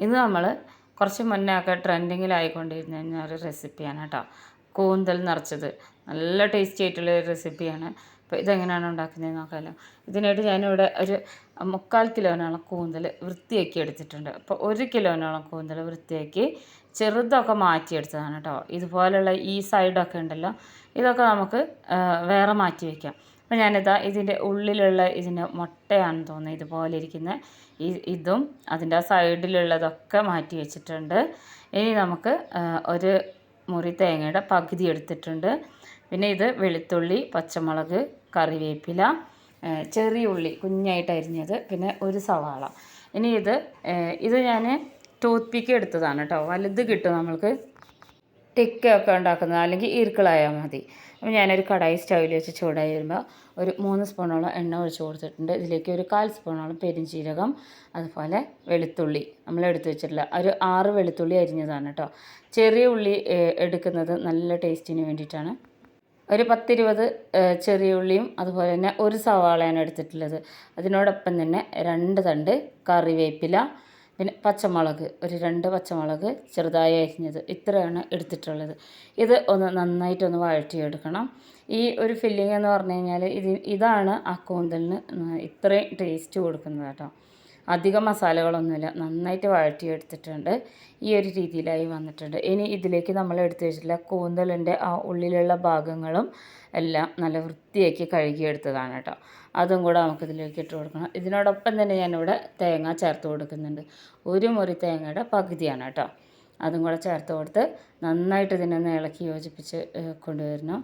ഇത് നമ്മൾ കുറച്ച് മുന്നേ ഒക്കെ ട്രെൻഡിങ്ങിലായിക്കൊണ്ടിരുന്ന ഒരു റെസിപ്പിയാണ് കേട്ടോ. കൂന്തൽ നിറച്ചത് നല്ല ടേസ്റ്റി ആയിട്ടുള്ള ഒരു റെസിപ്പിയാണ്. അപ്പോൾ ഇതെങ്ങനെയാണ് ഉണ്ടാക്കുന്നത് നോക്കാമല്ലോ. ഇതിനായിട്ട് ഞാനിവിടെ ഒരു 3/4 കിലോനോളം കൂന്തൽ വൃത്തിയാക്കി എടുത്തിട്ടുണ്ട്. അപ്പോൾ 1 കിലോനോളം കൂന്തൽ വൃത്തിയാക്കി ചെറുതൊക്കെ മാറ്റിയെടുത്തതാണ് കേട്ടോ. ഇതുപോലുള്ള ഈ സൈഡൊക്കെ ഉണ്ടല്ലോ, ഇതൊക്കെ നമുക്ക് വേറെ മാറ്റി വയ്ക്കാം. അപ്പോൾ ഞാനിതാ ഇതിൻ്റെ ഉള്ളിലുള്ള ഇതിൻ്റെ മുട്ടയാണെന്ന് തോന്നുന്നത് ഇതുപോലെ ഇരിക്കുന്ന ഇതും അതിൻ്റെ ആ സൈഡിലുള്ളതൊക്കെ മാറ്റി വെച്ചിട്ടുണ്ട്. ഇനി നമുക്ക് ഒരു മുറി തേങ്ങയുടെ പകുതി എടുത്തിട്ടുണ്ട്. പിന്നെ ഇത് വെളുത്തുള്ളി, പച്ചമുളക്, കറിവേപ്പില, ചെറിയ ഉള്ളി കുഞ്ഞായിട്ട് അരിഞ്ഞത്, പിന്നെ ഒരു സവാള. ഇനി ഇത് ഞാൻ ടൂത്ത് പിക്ക് എടുത്തതാണ് കേട്ടോ. വലുത് കിട്ടും നമ്മൾക്ക് ടിക്കൊക്കെ ഉണ്ടാക്കുന്നത്, അല്ലെങ്കിൽ ഈർക്കിളായാൽ മതി. അപ്പോൾ ഞാനൊരു കടായി സ്റ്റൗവിൽ വെച്ച് ചൂടായി വരുമ്പോൾ ഒരു 3 സ്പൂണോളം എണ്ണ ഒഴിച്ച് കൊടുത്തിട്ടുണ്ട്. ഇതിലേക്ക് ഒരു 1/4 സ്പൂണോളം പെരുംജീരകം, അതുപോലെ വെളുത്തുള്ളി നമ്മൾ എടുത്ത് വെച്ചിട്ടില്ല, ഒരു 6 വെളുത്തുള്ളി അരിഞ്ഞതാണ് കേട്ടോ. ചെറിയ ഉള്ളി എടുക്കുന്നത് നല്ല ടേസ്റ്റിന് വേണ്ടിയിട്ടാണ്. ഒരു 10-20 ചെറിയ ഉള്ളിയും അതുപോലെ തന്നെ ഒരു സവാളയാണ് എടുത്തിട്ടുള്ളത്. അതിനോടൊപ്പം തന്നെ 2 തണ്ട് കറിവേപ്പില, പിന്നെ പച്ചമുളക്, ഒരു 2 പച്ചമുളക് ചെറുതായി അരിഞ്ഞത്, ഇത്രയാണ് എടുത്തിട്ടുള്ളത്. ഇത് ഒന്ന് നന്നായിട്ടൊന്ന് വഴറ്റിയെടുക്കണം. ഈ ഒരു ഫില്ലിംഗ് എന്ന് പറഞ്ഞു കഴിഞ്ഞാൽ ഇതാണ് ആ കൂന്തലിന് ഇത്രയും ടേസ്റ്റ് കൊടുക്കുന്നത് കേട്ടോ. അധികം മസാലകളൊന്നുമില്ല, നന്നായിട്ട് വഴറ്റിയെടുത്തിട്ടുണ്ട്. ഈ ഒരു രീതിയിലായി വന്നിട്ടുണ്ട്. ഇനി ഇതിലേക്ക് നമ്മൾ എടുത്ത് വെച്ചിട്ടുള്ള കൂന്തലിൻ്റെ ആ ഉള്ളിലുള്ള ഭാഗങ്ങളും എല്ലാം നല്ല വൃത്തിയാക്കി കഴുകിയെടുത്തതാണ് കേട്ടോ. അതും കൂടെ നമുക്കിതിലേക്ക് ഇട്ട് കൊടുക്കണം. ഇതിനോടൊപ്പം തന്നെ ഞാനിവിടെ തേങ്ങ ചേർത്ത് കൊടുക്കുന്നുണ്ട്. ഒരു മുറി തേങ്ങയുടെ പകുതിയാണ് കേട്ടോ. അതും കൂടെ ചേർത്ത് കൊടുത്ത് നന്നായിട്ട് ഇതിനൊന്ന് ഇളക്കി യോജിപ്പിച്ച് കൊണ്ടുവരണം.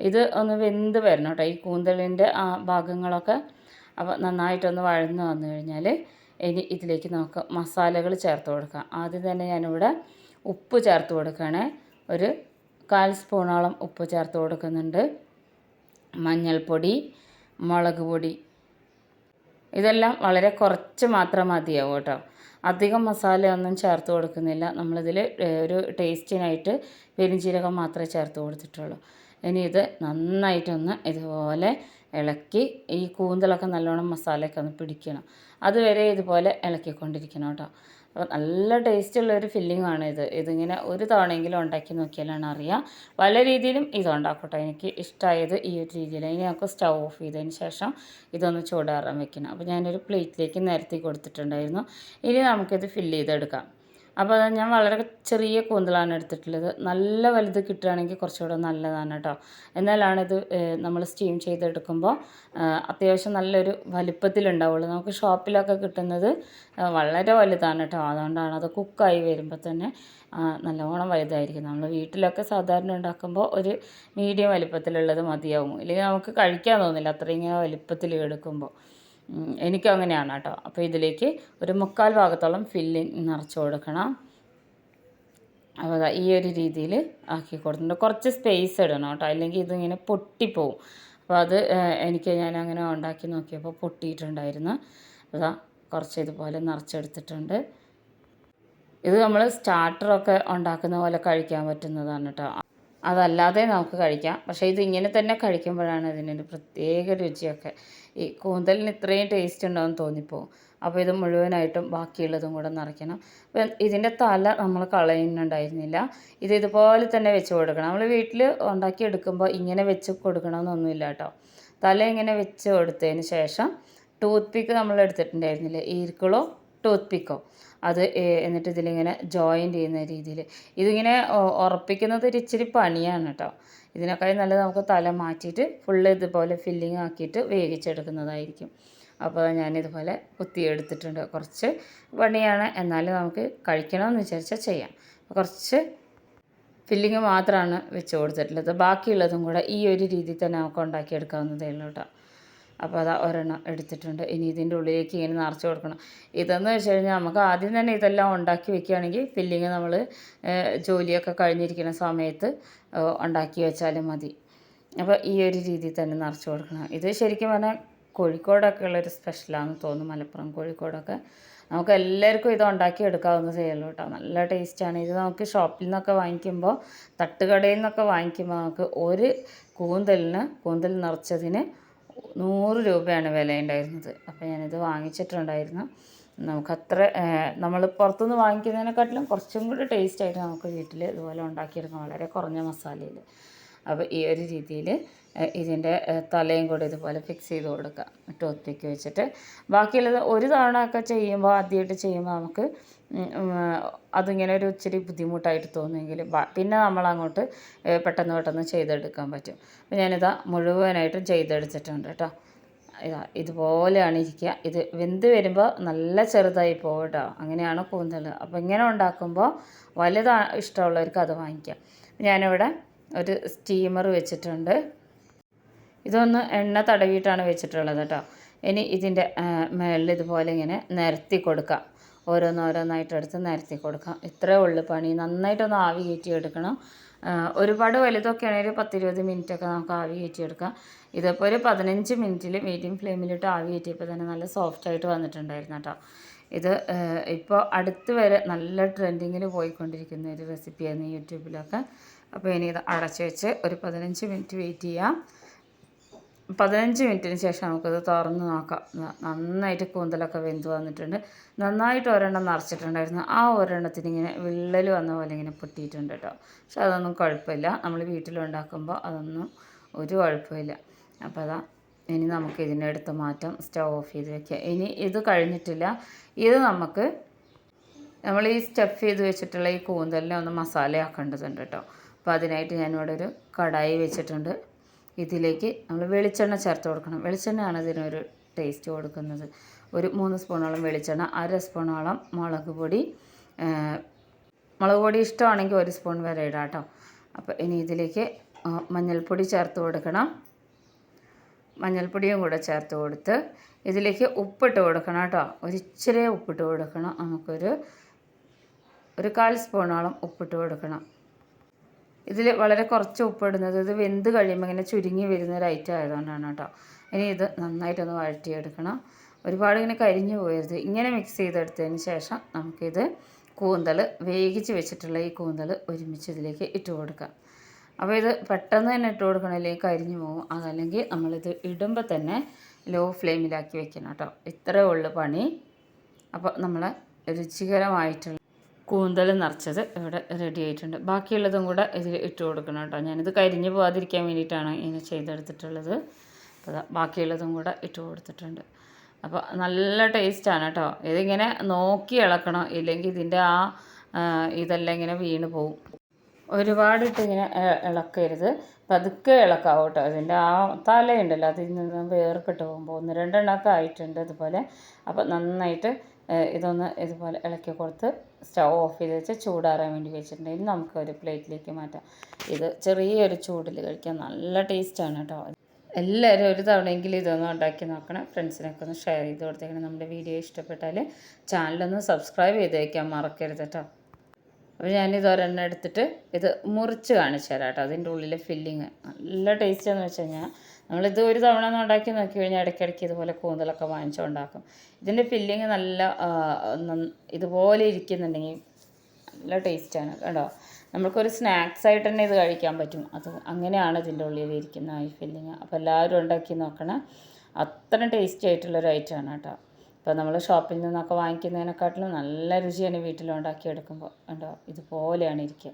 ഇത് ഒന്ന് വെന്ത് വരണം കേട്ടോ, ഈ കൂന്തലിൻ്റെ ആ ഭാഗങ്ങളൊക്കെ. അപ്പോൾ നന്നായിട്ടൊന്ന് വഴന്ന് വന്നു കഴിഞ്ഞാൽ ഇനി ഇതിലേക്ക് നമുക്ക് മസാലകൾ ചേർത്ത് കൊടുക്കാം. ആദ്യം തന്നെ ഞാനിവിടെ ഉപ്പ് ചേർത്ത് കൊടുക്കുകയാണേ. ഒരു 1/4 സ്പൂണോളം ഉപ്പ് ചേർത്ത് കൊടുക്കുന്നുണ്ട്. മഞ്ഞൾപ്പൊടി, മുളക് പൊടി, ഇതെല്ലാം വളരെ കുറച്ച് മാത്രം മതിയാവും കേട്ടോ. അധികം മസാലയൊന്നും ചേർത്ത് കൊടുക്കുന്നില്ല. നമ്മളിതിൽ ഒരു ടേസ്റ്റിനായിട്ട് പെരുംജീരകം മാത്രമേ ചേർത്ത് കൊടുത്തിട്ടുള്ളൂ. ഇനി ഇത് നന്നായിട്ടൊന്ന് ഇതുപോലെ ഇളക്കി ഈ കൂന്തലൊക്കെ നല്ലോണം മസാലയൊക്കെ ഒന്ന് പിടിക്കണം. അതുവരെ ഇതുപോലെ ഇളക്കിക്കൊണ്ടിരിക്കണം കേട്ടോ. അപ്പോൾ നല്ല ടേസ്റ്റുള്ളൊരു ഫില്ലിങ്ങാണ് ഇതിങ്ങനെ ഒരു തവണയെങ്കിലും ഉണ്ടാക്കി നോക്കിയാലാണ് അറിയാം. പല രീതിയിലും ഇതുണ്ടാക്കും കേട്ടോ. എനിക്ക് ഇഷ്ടമായത് ഈ ഒരു രീതിയിൽ. ഇനി നമുക്ക് സ്റ്റൗ ഓഫ് ചെയ്തതിന് ശേഷം ഇതൊന്ന് ചൂടാറാൻ വെക്കണം. അപ്പോൾ ഞാനൊരു പ്ലേറ്റിലേക്ക് നിരത്തി കൊടുത്തിട്ടുണ്ടായിരുന്നു. ഇനി നമുക്കിത് ഫില്ല് ചെയ്തെടുക്കാം. അപ്പോൾ ഞാൻ വളരെ ചെറിയ കൂന്തലാണ് എടുത്തിട്ടുള്ളത്. നല്ല വലുത് കിട്ടുകയാണെങ്കിൽ കുറച്ചുകൂടെ നല്ലതാണ് കേട്ടോ. എന്നാലാണിത് നമ്മൾ സ്റ്റീം ചെയ്തെടുക്കുമ്പോൾ അത്യാവശ്യം നല്ലൊരു വലിപ്പത്തിലുണ്ടാവുള്ളൂ. നമുക്ക് ഷോപ്പിലൊക്കെ കിട്ടുന്നത് വളരെ വലുതാണ് കേട്ടോ. അതുകൊണ്ടാണ് അത് കുക്കായി വരുമ്പോൾ തന്നെ നല്ലോണം വലുതായിരിക്കും. നമ്മൾ വീട്ടിലൊക്കെ സാധാരണ ഉണ്ടാക്കുമ്പോൾ ഒരു മീഡിയം വലിപ്പത്തിലുള്ളത് മതിയാവും. ഇല്ലെങ്കിൽ നമുക്ക് കഴിക്കാൻ തോന്നില്ല അത്രയും ഇങ്ങനെ വലിപ്പത്തിൽ എടുക്കുമ്പോൾ. എനിക്കങ്ങനെയാണ് കേട്ടോ. അപ്പോൾ ഇതിലേക്ക് ഒരു 3/4 ഭാഗത്തോളം ഫില്ലിങ് നിറച്ച് കൊടുക്കണം. അപ്പോൾ ഈ ഒരു രീതിയിൽ ആക്കി കൊടുത്തിട്ടുണ്ട്. കുറച്ച് സ്പേസ് ഇടണം കേട്ടോ, അല്ലെങ്കിൽ ഇതിങ്ങനെ പൊട്ടിപ്പോവും. അപ്പോൾ ഞാൻ അങ്ങനെ ഉണ്ടാക്കി നോക്കിയപ്പോൾ പൊട്ടിയിട്ടുണ്ടായിരുന്നു. അതാ കുറച്ച് ഇതുപോലെ നിറച്ചെടുത്തിട്ടുണ്ട്. ഇത് നമ്മൾ സ്റ്റാർട്ടറൊക്കെ ഉണ്ടാക്കുന്ന പോലെ കഴിക്കാൻ പറ്റുന്നതാണ് കേട്ടോ. അതല്ലാതെ നമുക്ക് കഴിക്കാം. പക്ഷേ ഇതിങ്ങനെ തന്നെ കഴിക്കുമ്പോഴാണ് ഇതിനൊരു പ്രത്യേക രുചിയൊക്കെ. ഈ കൂന്തലിന് ഇത്രയും ടേസ്റ്റ് ഉണ്ടാവും തോന്നിപ്പോവും. അപ്പോൾ ഇത് മുഴുവനായിട്ടും ബാക്കിയുള്ളതും കൂടെ നിറയ്ക്കണം. അപ്പം ഇതിൻ്റെ തല നമ്മൾ കളയുന്നുണ്ടായിരുന്നില്ല. ഇതുപോലെ തന്നെ വെച്ച് കൊടുക്കണം. നമ്മൾ വീട്ടിൽ ഉണ്ടാക്കി എടുക്കുമ്പോൾ ഇങ്ങനെ വെച്ച് കൊടുക്കണമെന്നൊന്നുമില്ല കേട്ടോ. തല ഇങ്ങനെ വെച്ച് കൊടുത്തതിന് ശേഷം ടൂത്ത് പിക്ക് നമ്മൾ എടുത്തിട്ടുണ്ടായിരുന്നില്ലേ, ഈർക്കിളോ ടൂത്ത് പിക്കോ, എന്നിട്ട് ഇതിലിങ്ങനെ ജോയിൻ്റ് ചെയ്യുന്ന രീതിയിൽ. ഇതിങ്ങനെ ഉറപ്പിക്കുന്നത് ഒരു ഇച്ചിരി പണിയാണ് കേട്ടോ. ഇതിനേക്കാളും നല്ലത് നമുക്ക് തല മാറ്റിയിട്ട് ഫുള്ള് ഇതുപോലെ ഫില്ലിങ് ആക്കിയിട്ട് വേവിച്ചെടുക്കുന്നതായിരിക്കും. അപ്പോൾ ഞാനിതുപോലെ കുത്തിയെടുത്തിട്ടുണ്ട്. കുറച്ച് പണിയാണ്, എന്നാലും നമുക്ക് കഴിക്കണമെന്ന് വിചാരിച്ചാൽ ചെയ്യാം. കുറച്ച് ഫില്ലിങ് മാത്രമാണ് വെച്ച് കൊടുത്തിട്ടുള്ളത്. ബാക്കിയുള്ളതും കൂടെ ഈ ഒരു രീതിയിൽ തന്നെ നമുക്ക് ഉണ്ടാക്കിയെടുക്കാവുന്നതേ ഉള്ളൂ കേട്ടോ. അപ്പോൾ ഒരെണ്ണം എടുത്തിട്ടുണ്ട്. ഇനി ഇതിൻ്റെ ഉള്ളിലേക്ക് ഇങ്ങനെ നിറച്ച് കൊടുക്കണം. ഇതെന്ന് വെച്ച് കഴിഞ്ഞാൽ നമുക്ക് ആദ്യം തന്നെ ഇതെല്ലാം ഉണ്ടാക്കി വെക്കുകയാണെങ്കിൽ ഫില്ലിങ് നമ്മൾ ജോലിയൊക്കെ കഴിഞ്ഞിരിക്കുന്ന സമയത്ത് ഉണ്ടാക്കി വെച്ചാലും മതി. അപ്പോൾ ഈ ഒരു രീതിയിൽ തന്നെ നിറച്ച് കൊടുക്കണം. ഇത് ശരിക്കും പറഞ്ഞാൽ കോഴിക്കോടൊക്കെ ഉള്ളൊരു സ്പെഷ്യലാണെന്ന് തോന്നുന്നു, മലപ്പുറം കോഴിക്കോടൊക്കെ. നമുക്ക് എല്ലാവർക്കും ഇത് ഉണ്ടാക്കി എടുക്കാവുന്നതേ ഉള്ളൂ കേട്ടോ. നല്ല ടേസ്റ്റാണ്. ഇത് നമുക്ക് ഷോപ്പിൽ നിന്നൊക്കെ വാങ്ങിക്കുമ്പോൾ, തട്ടുകടയിൽ നിന്നൊക്കെ വാങ്ങിക്കുമ്പോൾ നമുക്ക് ഒരു കൂന്തൽ നിറച്ചതിന് 100 രൂപയാണ് വില ഉണ്ടായിരുന്നത്. അപ്പോൾ ഞാനിത് വാങ്ങിച്ചിട്ടുണ്ടായിരുന്നു. നമുക്കത്ര നമ്മൾ പുറത്തുനിന്ന് വാങ്ങിക്കുന്നതിനെക്കാട്ടിലും കുറച്ചും കൂടി ടേസ്റ്റായിട്ട് നമുക്ക് വീട്ടിൽ ഇതുപോലെ ഉണ്ടാക്കിയെടുക്കാം, വളരെ കുറഞ്ഞ മസാലയിൽ. അപ്പോൾ ഈ ഒരു രീതിയിൽ ഇതിൻ്റെ തലയും കൂടി ഇതുപോലെ ഫിക്സ് ചെയ്ത് കൊടുക്കുക ടൂത്ത് പിക്ക് വെച്ചിട്ട്. ബാക്കിയുള്ളത് ഒരു തവണ ഒക്കെ ചെയ്യുമ്പോൾ, ആദ്യമായിട്ട് ചെയ്യുമ്പോൾ നമുക്ക് അതിങ്ങനെ ഒരു ഇച്ചിരി ബുദ്ധിമുട്ടായിട്ട് തോന്നുമെങ്കിൽ പിന്നെ നമ്മളങ്ങോട്ട് പെട്ടെന്ന് ചെയ്തെടുക്കാൻ പറ്റും. അപ്പോൾ ഞാനിതാ മുഴുവനായിട്ടും ചെയ്തെടുത്തിട്ടുണ്ട് കേട്ടോ. ഇതുപോലെയാണ് ഇരിക്കുക. ഇത് വെന്ത് വരുമ്പോൾ നല്ല ചെറുതായി പോകും കേട്ടോ. അങ്ങനെയാണ് കൂന്തൽ. അപ്പോൾ ഇങ്ങനെ ഉണ്ടാക്കുമ്പോൾ വലുത് ഇഷ്ടമുള്ളവർക്ക് അത് വാങ്ങിക്കാം. ഞാനിവിടെ ഒരു സ്റ്റീമർ വെച്ചിട്ടുണ്ട്. ഇതൊന്ന് എണ്ണ തടവിയിട്ടാണ് വെച്ചിട്ടുള്ളത് കേട്ടോ. ഇനി ഇതിൻ്റെ മുകളിൽ ഇതുപോലെ ഇങ്ങനെ നിരത്തി കൊടുക്കാം. ഓരോന്നോരോന്നായിട്ട് എടുത്ത് നിരത്തി കൊടുക്കാം. ഇത്രയേ ഉള്ളൂ പണി. നന്നായിട്ടൊന്ന് ആവി കയറ്റിയെടുക്കണം. ഒരുപാട് വലുതൊക്കെ ആണെങ്കിൽ 10-20 മിനിറ്റൊക്കെ നമുക്ക് ആവി കയറ്റിയെടുക്കാം. ഇതിപ്പോൾ ഒരു 15 മിനിറ്റിൽ മീഡിയം ഫ്ലെയിമിലിട്ട് ആവി കയറ്റിയപ്പോൾ തന്നെ നല്ല സോഫ്റ്റായിട്ട് വന്നിട്ടുണ്ടായിരുന്നു കേട്ടോ. ഇത് ഇപ്പോൾ അടുത്ത് വരെ നല്ല ട്രെൻഡിങ്ങിൽ പോയിക്കൊണ്ടിരിക്കുന്ന ഒരു റെസിപ്പിയായിരുന്നു യൂട്യൂബിലൊക്കെ. അപ്പോൾ ഇനി ഇത് അടച്ച് വെച്ച് ഒരു 15 മിനിറ്റ് വെയിറ്റ് ചെയ്യാം. 15 മിനിറ്റിന് ശേഷം നമുക്കിത് തുറന്ന് നോക്കാം. നന്നായിട്ട് കൂന്തലൊക്കെ വെന്ത് വന്നിട്ടുണ്ട്. നന്നായിട്ട് ഒരെണ്ണം നിറച്ചിട്ടുണ്ടായിരുന്നു. ആ ഒരെണ്ണത്തിന് ഇങ്ങനെ വിള്ളൽ വന്ന പോലെ ഇങ്ങനെ പൊട്ടിയിട്ടുണ്ട് കേട്ടോ. പക്ഷെ അതൊന്നും കുഴപ്പമില്ല. നമ്മൾ വീട്ടിലുണ്ടാക്കുമ്പോൾ അതൊന്നും ഒരു കുഴപ്പമില്ല. അപ്പോൾ അതാ ഇനി നമുക്ക് ഇതിനെടുത്ത് മാറ്റാം. സ്റ്റവ് ഓഫ് ചെയ്ത് വെക്കുക. ഇനി ഇത് കഴിഞ്ഞിട്ടില്ല. ഇത് നമ്മൾ ഈ സ്റ്റഫ് ചെയ്ത് വെച്ചിട്ടുള്ള ഈ കൂന്തലിനെ ഒന്ന് മസാലയാക്കേണ്ടതുണ്ട് കേട്ടോ. അപ്പോൾ അതിനായിട്ട് ഞാനിവിടെ ഒരു കടായി വെച്ചിട്ടുണ്ട്. ഇതിലേക്ക് നമ്മൾ വെളിച്ചെണ്ണ ചേർത്ത് കൊടുക്കണം. വെളിച്ചെണ്ണയാണ് ഇതിനൊരു ടേസ്റ്റ് കൊടുക്കുന്നത്. ഒരു 3 സ്പൂണോളം വെളിച്ചെണ്ണ, 1/2 സ്പൂണോളം മുളക് പൊടി ഇഷ്ടമാണെങ്കിൽ 1 സ്പൂൺ വരെ ഇടാം കേട്ടോ. അപ്പോൾ ഇനി ഇതിലേക്ക് മഞ്ഞൾപ്പൊടി ചേർത്ത് കൊടുക്കണം. മഞ്ഞൾപ്പൊടിയും കൂടെ ചേർത്ത് കൊടുത്ത് ഇതിലേക്ക് ഉപ്പിട്ട് കൊടുക്കണം കേട്ടോ. ഒരിച്ചിരി ഉപ്പിട്ട് കൊടുക്കണം. നമുക്കൊരു 1/4 സ്പൂണോളം ഉപ്പിട്ട് കൊടുക്കണം. ഇതിൽ വളരെ കുറച്ച് ഉപ്പിടുന്നത് ഇത് വെന്ത് കഴിയുമ്പോൾ ഇങ്ങനെ ചുരുങ്ങി വരുന്ന ഒരു ഐറ്റം ആയതുകൊണ്ടാണ് കേട്ടോ. ഇനി ഇത് നന്നായിട്ടൊന്ന് വഴറ്റിയെടുക്കണം. ഒരുപാട് ഇങ്ങനെ കരിഞ്ഞു പോയരുത്. ഇങ്ങനെ മിക്സ് ചെയ്തെടുത്തതിന് ശേഷം നമുക്കിത് കൂന്തൽ വേവിച്ച് വെച്ചിട്ടുള്ള ഈ കൂന്തൽ ഒരുമിച്ച് ഇതിലേക്ക് ഇട്ട് കൊടുക്കാം. അപ്പോൾ ഇത് പെട്ടെന്ന് തന്നെ ഇട്ട് കൊടുക്കണം, അല്ലെങ്കിൽ കരിഞ്ഞു പോകും. അതല്ലെങ്കിൽ നമ്മളിത് ഇടുമ്പോൾ തന്നെ ലോ ഫ്ലെയിമിലാക്കി വെക്കണം കേട്ടോ. ഇത്രയേ ഉള്ളൂ പണി. അപ്പോൾ നമ്മളെ രുചികരമായിട്ടുള്ള കൂന്തൽ നിറച്ചത് ഇവിടെ റെഡി ആയിട്ടുണ്ട്. ബാക്കിയുള്ളതും കൂടെ ഇതിൽ ഇട്ട് കൊടുക്കണം കേട്ടോ. ഞാനിത് കരിഞ്ഞ് പോകാതിരിക്കാൻ വേണ്ടിയിട്ടാണ് ഇങ്ങനെ ചെയ്തെടുത്തിട്ടുള്ളത്. അപ്പോൾ ബാക്കിയുള്ളതും കൂടെ ഇട്ട് കൊടുത്തിട്ടുണ്ട്. അപ്പോൾ നല്ല ടേസ്റ്റാണ് കേട്ടോ. ഇതിങ്ങനെ നോക്കി ഇളക്കണം, ഇല്ലെങ്കിൽ ഇതിൻ്റെ ഇതെല്ലാം ഇങ്ങനെ വീണ് പോവും. ഒരുപാടിട്ട് ഇങ്ങനെ ഇളക്കരുത്, പതുക്കെ ഇളക്കാവും കേട്ടോ. ഇതിൻ്റെ തലയുണ്ടല്ലോ അതിൽ നിന്ന് വേർപെട്ട് പോകുമ്പോൾ 1-2 എണ്ണമൊക്കെ ആയിട്ടുണ്ട് ഇതുപോലെ. അപ്പോൾ നന്നായിട്ട് ഇതൊന്ന് ഇതുപോലെ ഇളക്കി കൊടുത്ത് സ്റ്റവ് ഓഫ് ചെയ്ത് വെച്ച് ചൂടാറാൻ വേണ്ടി വെച്ചിട്ടുണ്ടെങ്കിൽ നമുക്കൊരു പ്ലേറ്റിലേക്ക് മാറ്റാം. ഇത് ചെറിയൊരു ചൂടിൽ കഴിക്കാൻ നല്ല ടേസ്റ്റാണ് കേട്ടോ. എല്ലാവരും ഒരു തവണയെങ്കിലും ഇതൊന്നും ഉണ്ടാക്കി നോക്കണം. ഫ്രണ്ട്സിനൊക്കെ ഒന്ന് ഷെയർ ചെയ്ത് കൊടുത്തേക്കണം. നമ്മുടെ വീഡിയോ ഇഷ്ടപ്പെട്ടാൽ ചാനലൊന്ന് സബ്സ്ക്രൈബ് ചെയ്ത് വയ്ക്കാൻ മറക്കരുത് കേട്ടോ. അപ്പോൾ ഞാനിത് ഒരെണ്ണം എടുത്തിട്ട് ഇത് മുറിച്ച് കാണിച്ചു തരാം കേട്ടോ. അതിൻ്റെ ഉള്ളിലെ ഫില്ലിങ് നല്ല ടേസ്റ്റാന്ന് വെച്ച് കഴിഞ്ഞാൽ നമ്മളിത് ഒരു തവണ ഒന്ന് ഉണ്ടാക്കി നോക്കി കഴിഞ്ഞാൽ ഇടയ്ക്കിടയ്ക്ക് ഇതുപോലെ കൂന്തലൊക്കെ വാങ്ങിച്ചുണ്ടാക്കും. ഇതിൻ്റെ ഫില്ലിങ് നല്ല ഇതുപോലെ ഇരിക്കുന്നുണ്ടെങ്കിൽ നല്ല ടേസ്റ്റാണ് കേട്ടോ. നമുക്കൊരു സ്നാക്സ് ആയിട്ട് തന്നെ ഇത് കഴിക്കാൻ പറ്റും. അത് അങ്ങനെയാണ് ഇതിൻ്റെ ഉള്ളിലിരിക്കുന്ന ഈ ഫില്ലിങ്. അപ്പോൾ എല്ലാവരും ഉണ്ടാക്കി നോക്കണം. അത്ര ടേസ്റ്റി ആയിട്ടുള്ളൊരു ഐറ്റമാണ് കേട്ടോ. ഇപ്പോൾ നമ്മൾ ഷോപ്പിൽ നിന്നൊക്കെ വാങ്ങിക്കുന്നതിനെക്കാട്ടിലും നല്ല രുചിയാണ് വീട്ടിലുണ്ടാക്കിയെടുക്കുമ്പോൾ. കണ്ടോ ഇതുപോലെയാണ് ഇരിക്കുക.